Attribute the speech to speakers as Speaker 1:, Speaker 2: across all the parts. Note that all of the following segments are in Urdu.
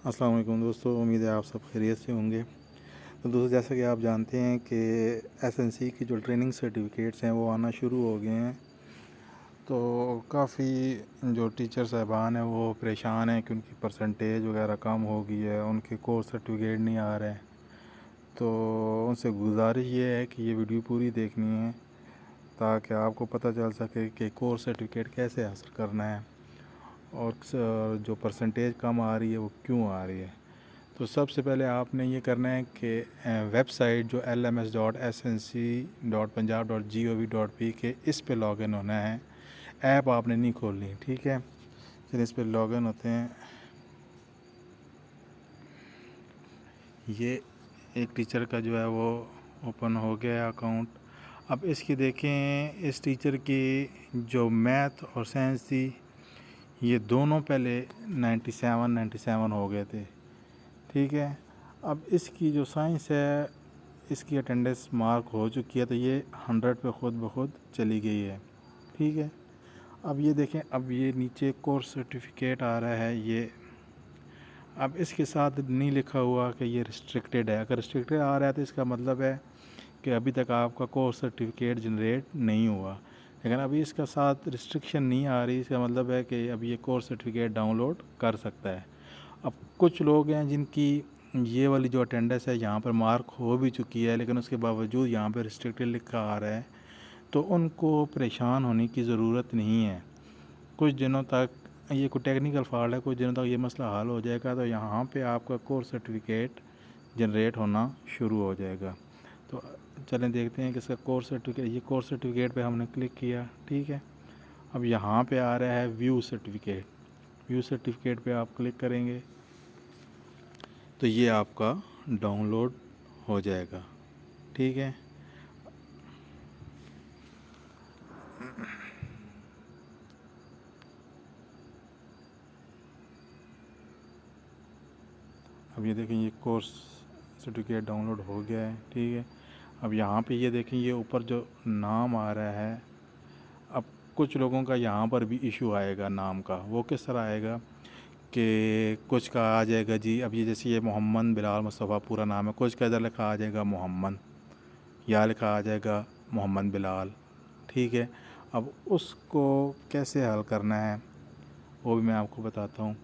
Speaker 1: السلام علیکم دوستو، امید ہے آپ سب خیریت سے ہوں گے۔ تو دوستو، جیسا کہ آپ جانتے ہیں کہ ایس این سی کی جو ٹریننگ سرٹیفکیٹس ہیں وہ آنا شروع ہو گئے ہیں، تو کافی جو ٹیچر صاحبان ہیں وہ پریشان ہیں کہ ان کی پرسنٹیج وغیرہ کم ہو گئی ہے، ان کے کورس سرٹیفکیٹ نہیں آ رہے ہیں۔ تو ان سے گزارش یہ ہے کہ یہ ویڈیو پوری دیکھنی ہے تاکہ آپ کو پتہ چل سکے کہ کورس سرٹیفکیٹ کیسے حاصل کرنا ہے اور جو پرسنٹیج کم آ رہی ہے وہ کیوں آ رہی ہے۔ تو سب سے پہلے آپ نے یہ کرنا ہے کہ ویب سائٹ جو lms.snc.punjab.gov.p کے اس پہ لاگ ان ہونا ہے، ایپ آپ نے نہیں کھولنی، ٹھیک ہے۔ چلیے اس پہ لاگ ان ہوتے ہیں۔ یہ ایک ٹیچر کا جو ہے وہ اوپن ہو گیا ہے اکاؤنٹ۔ اب اس کی دیکھیں، اس ٹیچر کی جو میتھ اور سائنس تھی یہ دونوں پہلے 97 ہو گئے تھے، ٹھیک ہے۔ اب اس کی جو سائنس ہے اس کی اٹینڈنس مارک ہو چکی ہے، تو یہ 100 پہ خود بخود چلی گئی ہے، ٹھیک ہے۔ اب یہ دیکھیں، اب یہ نیچے کورس سرٹیفکیٹ آ رہا ہے، یہ اب اس کے ساتھ نہیں لکھا ہوا کہ یہ ریسٹرکٹیڈ ہے۔ اگر ریسٹرکٹیڈ آ رہا ہے تو اس کا مطلب ہے کہ ابھی تک آپ کا کورس سرٹیفکیٹ جنریٹ نہیں ہوا، لیکن ابھی اس کا ساتھ ریسٹرکشن نہیں آ رہی، اس کا مطلب ہے کہ اب یہ کورس سرٹیفکیٹ ڈاؤن لوڈ کر سکتا ہے۔ اب کچھ لوگ ہیں جن کی یہ والی جو اٹینڈنس ہے یہاں پر مارک ہو بھی چکی ہے، لیکن اس کے باوجود یہاں پہ ریسٹرکٹیڈ لکھا آ رہا ہے، تو ان کو پریشان ہونے کی ضرورت نہیں ہے۔ کچھ دنوں تک یہ کوئی ٹیکنیکل فالٹ ہے، کچھ دنوں تک یہ مسئلہ حل ہو جائے گا، تو یہاں پہ آپ کا کورس سرٹیفکیٹ جنریٹ ہونا شروع ہو جائے گا۔ تو چلیں دیکھتے ہیں کہ اس کا کورس سرٹیفکیٹ، یہ کورس سرٹیفکیٹ پہ ہم نے کلک کیا، ٹھیک ہے۔ اب یہاں پہ آ رہا ہے ویو سرٹیفکیٹ، ویو سرٹیفکیٹ پہ آپ کلک کریں گے تو یہ آپ کا ڈاؤن لوڈ ہو جائے گا، ٹھیک ہے۔ اب یہ دیکھیں، یہ کورس سرٹیفکیٹ ڈاؤن لوڈ ہو گیا ہے، ٹھیک ہے۔ اب یہاں پہ یہ دیکھیں، یہ اوپر جو نام آ رہا ہے، اب کچھ لوگوں کا یہاں پر بھی ایشو آئے گا نام کا۔ وہ کس طرح آئے گا کہ کچھ کا آ جائے گا جی، اب یہ جیسے یہ محمد بلال مصطفیٰ پورا نام ہے، کچھ کا ادھر لکھا آ جائے گا محمد، یا لکھا آ جائے گا محمد بلال، ٹھیک ہے۔ اب اس کو کیسے حل کرنا ہے وہ بھی میں آپ کو بتاتا ہوں۔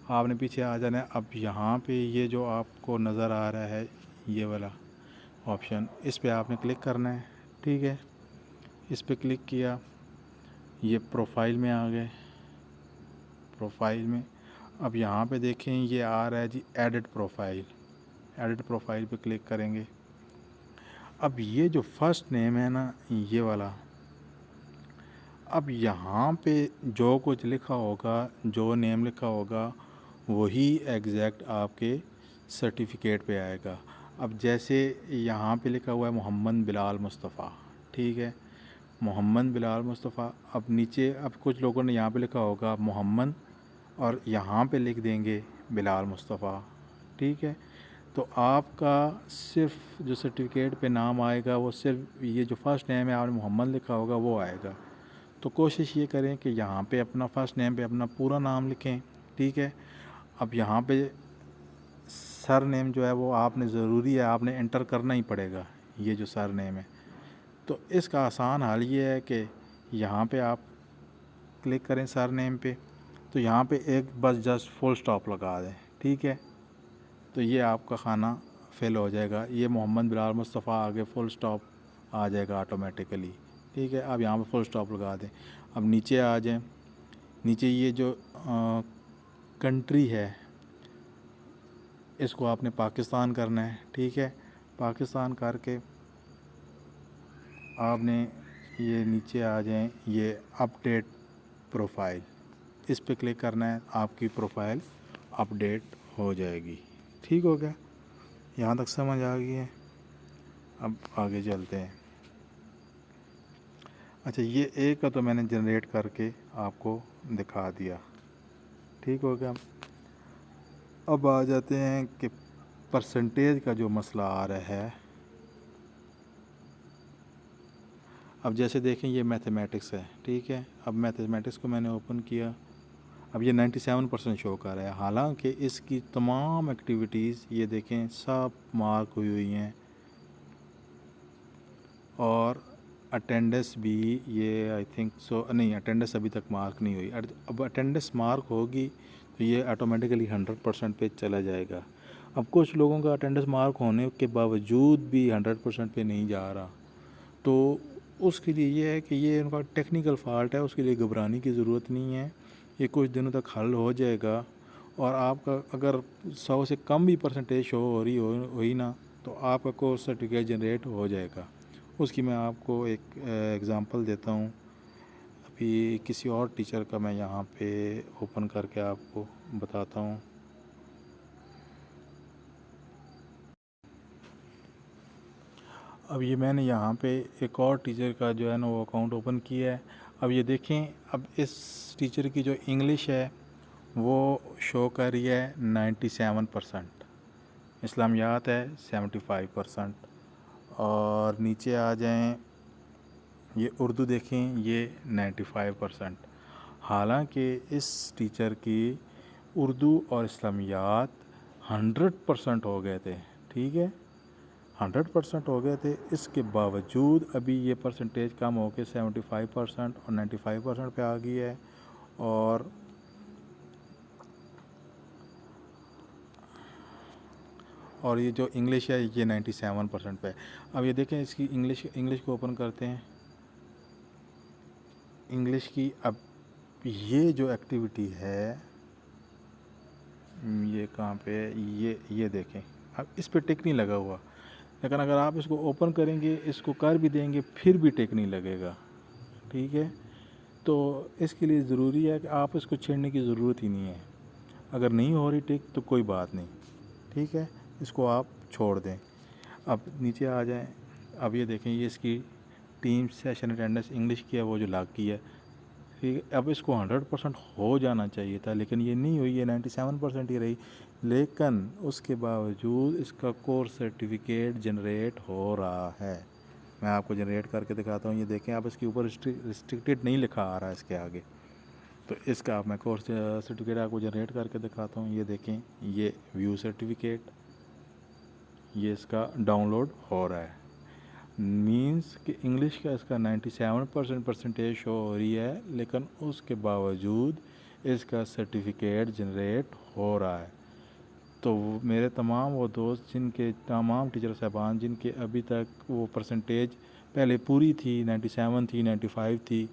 Speaker 1: آپ نے پیچھے آ جانا ہے۔ اب یہاں پہ یہ جو آپ کو نظر آ رہا ہے یہ والا آپشن، اس پہ آپ نے کلک کرنا ہے، ٹھیک ہے۔ اس پہ کلک کیا، یہ پروفائل میں آ گئے، پروفائل میں اب یہاں پہ دیکھیں یہ آ رہا ہے جی ایڈٹ پروفائل، ایڈٹ پروفائل پہ کلک کریں گے۔ اب یہ جو فرسٹ نیم ہے نا یہ والا، اب یہاں پہ جو کچھ لکھا ہوگا، جو نیم لکھا ہوگا وہی ایگزیکٹ آپ کے سرٹیفکیٹ پہ آئے گا۔ اب جیسے یہاں پہ لکھا ہوا ہے محمد بلال مصطفیٰ، ٹھیک ہے، محمد بلال مصطفیٰ۔ اب نیچے اب کچھ لوگوں نے یہاں پہ لکھا ہوگا محمد اور یہاں پہ لکھ دیں گے بلال مصطفیٰ، ٹھیک ہے۔ تو آپ کا صرف جو سرٹیفکیٹ پہ نام آئے گا وہ صرف یہ جو فرسٹ نیم ہے آپ نے محمد لکھا ہوگا وہ آئے گا۔ تو کوشش یہ کریں کہ یہاں پہ اپنا فرسٹ نیم پہ اپنا پورا نام لکھیں، ٹھیک ہے۔ اب یہاں پہ سر نیم جو ہے وہ آپ نے ضروری ہے، آپ نے انٹر کرنا ہی پڑے گا، یہ جو سر نیم ہے۔ تو اس کا آسان حل یہ ہے کہ یہاں پہ آپ کلک کریں سر نیم پہ، تو یہاں پہ ایک بس جسٹ فل سٹاپ لگا دیں، ٹھیک ہے۔ تو یہ آپ کا کھانا فل ہو جائے گا، یہ محمد بلال مصطفیٰ آگے فل سٹاپ آ جائے گا آٹومیٹیکلی، ٹھیک ہے۔ اب یہاں پہ فل سٹاپ لگا دیں۔ اب نیچے آ جائیں، نیچے یہ جو کنٹری ہے اس کو آپ نے پاکستان کرنا ہے، ٹھیک ہے۔ پاکستان کر کے آپ نے یہ نیچے آ جائیں، یہ اپڈیٹ پروفائل، اس پہ کلک کرنا ہے، آپ کی پروفائل اپڈیٹ ہو جائے گی، ٹھیک ہو گیا۔ یہاں تک سمجھ آ گئی ہے؟ اب آگے چلتے ہیں۔ اچھا، یہ ایک کا تو میں نے جنریٹ کر کے آپ کو دکھا دیا، ٹھیک ہو گیا۔ اب آ جاتے ہیں کہ پرسنٹیج کا جو مسئلہ آ رہا ہے۔ اب جیسے دیکھیں یہ میتھمیٹکس ہے، ٹھیک ہے۔ اب میتھمیٹکس کو میں نے اوپن کیا، اب یہ 97% شو کر رہا ہے، حالانکہ اس کی تمام ایکٹیویٹیز یہ دیکھیں سب مارک ہوئی ہوئی ہیں، اور اٹینڈنس بھی یہ آئی تھنک سو نہیں، اٹینڈنس ابھی تک مارک نہیں ہوئی. اب اٹینڈنس مارک ہوگی تو یہ آٹومیٹیکلی 100% پہ چلا جائے گا. اب کچھ لوگوں کا اٹینڈنس مارک ہونے کے باوجود بھی 100% پہ نہیں جا رہا، تو اس کے لیے یہ ہے کہ یہ ان کا ٹیکنیکل فالٹ ہے، اس کے لیے گھبرانے کی ضرورت نہیں ہے، یہ کچھ دنوں تک حل ہو جائے گا. اور آپ کا اگر 100 سے کم بھی پرسنٹیج شو ہو رہی ہوئی نا، تو آپ کا کورس سرٹیفکیٹ جنریٹ ہو جائے گا. اس کی میں آپ کو ایک ایگزامپل دیتا ہوں. ابھی کسی اور ٹیچر کا میں یہاں پہ اوپن کر کے آپ کو بتاتا ہوں. اب یہ میں نے یہاں پہ ایک اور ٹیچر کا جو ہے نا وہ اکاؤنٹ اوپن کیا ہے. اب یہ دیکھیں، اب اس ٹیچر کی جو انگلش ہے وہ شو کر رہی ہے 97%، اسلامیات ہے 75%، اور نیچے آ جائیں یہ اردو دیکھیں یہ 95%. حالانکہ اس ٹیچر کی اردو اور اسلامیات 100% ہو گئے تھے، ٹھیک ہے، 100% ہو گئے تھے. اس کے باوجود ابھی یہ پرسنٹیج کم ہو کے 75% اور 95% پہ آ گئی ہے. اور یہ جو انگلش ہے یہ 97% پہ. اب یہ دیکھیں اس کی انگلش کو اوپن کرتے ہیں. انگلش کی اب یہ جو ایکٹیویٹی ہے یہ کہاں پہ، یہ دیکھیں اب اس پہ ٹک نہیں لگا ہوا، لیکن اگر آپ اس کو اوپن کریں گے، اس کو کر بھی دیں گے، پھر بھی ٹک نہیں لگے گا، ٹھیک ہے. تو اس کے لیے ضروری ہے کہ آپ اس کو چھیڑنے کی ضرورت ہی نہیں ہے. اگر نہیں ہو رہی ٹک تو کوئی بات نہیں، ٹھیک ہے، اس کو آپ چھوڑ دیں. اب نیچے آ جائیں. اب یہ دیکھیں یہ اس کی ٹیم سیشن اٹینڈنس انگلش کی ہے وہ جو لاگ کی ہے، ٹھیک ہے. اب اس کو 100% ہو جانا چاہیے تھا، لیکن یہ نہیں ہوئی، یہ 97% ہی رہی. لیکن اس کے باوجود اس کا کورس سرٹیفکیٹ جنریٹ ہو رہا ہے. میں آپ کو جنریٹ کر کے دکھاتا ہوں. یہ دیکھیں اب اس کے اوپر ریسٹرکٹیڈ نہیں لکھا آ رہا ہے اس کے آگے. تو اس کا میں کورس سرٹیفکیٹ آپ کو جنریٹ کر کے دکھاتا ہوں. یہ دیکھیں یہ ویو سرٹیفکیٹ، یہ اس کا ڈاؤن لوڈ ہو رہا ہے. مینس کہ انگلش کا اس کا 97% پرسنٹیج شو ہو رہی ہے، لیکن اس کے باوجود اس کا سرٹیفکیٹ جنریٹ ہو رہا ہے. تو میرے تمام وہ دوست جن کے تمام ٹیچر صاحبان جن کے ابھی تک وہ پرسنٹیج پہلے پوری تھی، 97 تھی، 95 تھی،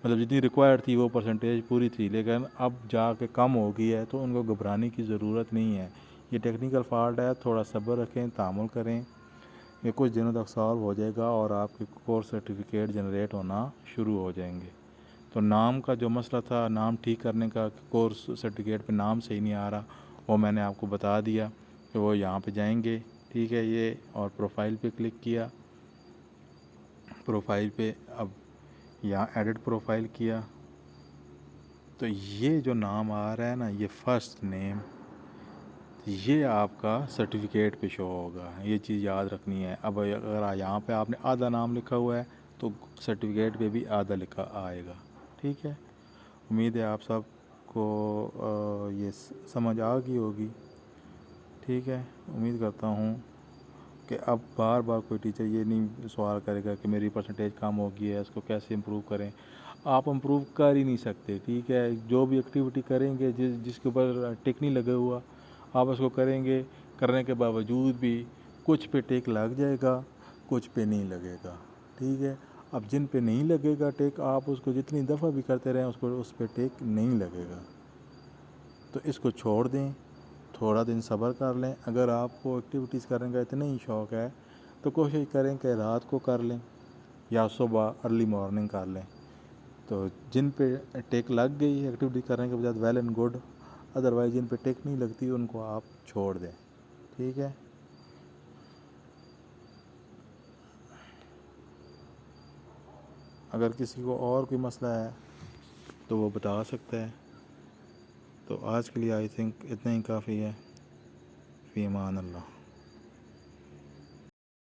Speaker 1: مطلب جتنی ریکوائرڈ تھی وہ پرسنٹیج پوری تھی، لیکن اب جا کے کم ہو گئی ہے، تو ان کو گھبرانے کی ضرورت نہیں ہے. یہ ٹیکنیکل فالٹ ہے، تھوڑا صبر رکھیں، تحمل کریں، یہ کچھ دنوں تک سالو ہو جائے گا اور آپ کے کورس سرٹیفکیٹ جنریٹ ہونا شروع ہو جائیں گے. تو نام کا جو مسئلہ تھا، نام ٹھیک کرنے کا، کورس سرٹیفکیٹ پہ نام صحیح نہیں آ رہا، وہ میں نے آپ کو بتا دیا کہ وہ یہاں پہ جائیں گے، ٹھیک ہے. یہ اور پروفائل پہ کلک کیا، پروفائل پہ اب یہاں ایڈٹ پروفائل کیا، تو یہ جو نام آ رہا ہے نا، یہ فرسٹ نیم، یہ آپ کا سرٹیفکیٹ پہ شو ہوگا. یہ چیز یاد رکھنی ہے. اب اگر یہاں پہ آپ نے آدھا نام لکھا ہوا ہے تو سرٹیفکیٹ پہ بھی آدھا لکھا آئے گا، ٹھیک ہے. امید ہے آپ سب کو یہ سمجھ آ گئی ہوگی، ٹھیک ہے. امید کرتا ہوں کہ اب بار بار کوئی ٹیچر یہ نہیں سوال کرے گا کہ میری پرسنٹیج کم ہو گئی ہے، اس کو کیسے امپروو کریں. آپ امپروو کر ہی نہیں سکتے، ٹھیک ہے. جو بھی ایکٹیویٹی کریں گے، جس کے اوپر ٹک نہیں لگے ہوا، آپ اس کو کریں گے، کرنے کے باوجود بھی کچھ پہ ٹک لگ جائے گا، کچھ پہ نہیں لگے گا، ٹھیک ہے. اب جن پہ نہیں لگے گا ٹک، آپ اس کو جتنی دفعہ بھی کرتے رہیں اس پہ ٹک نہیں لگے گا. تو اس کو چھوڑ دیں، تھوڑا دن صبر کر لیں. اگر آپ کو ایکٹیویٹیز کرنے کا اتنا ہی شوق ہے تو کوشش کریں کہ رات کو کر لیں یا صبح ارلی مارننگ کر لیں. تو جن پہ ٹیک لگ گئی ایکٹیویٹی کرنے کے بعد ویل اینڈ گڈ، ادروائز جن پہ ٹیک نہیں لگتی ان کو آپ چھوڑ دیں، ٹھیک ہے. اگر کسی کو اور کوئی مسئلہ ہے تو وہ بتا سکتا ہے. تو آج کے لیے آئی تھنک اتنا ہی کافی ہے. فی امان اللہ.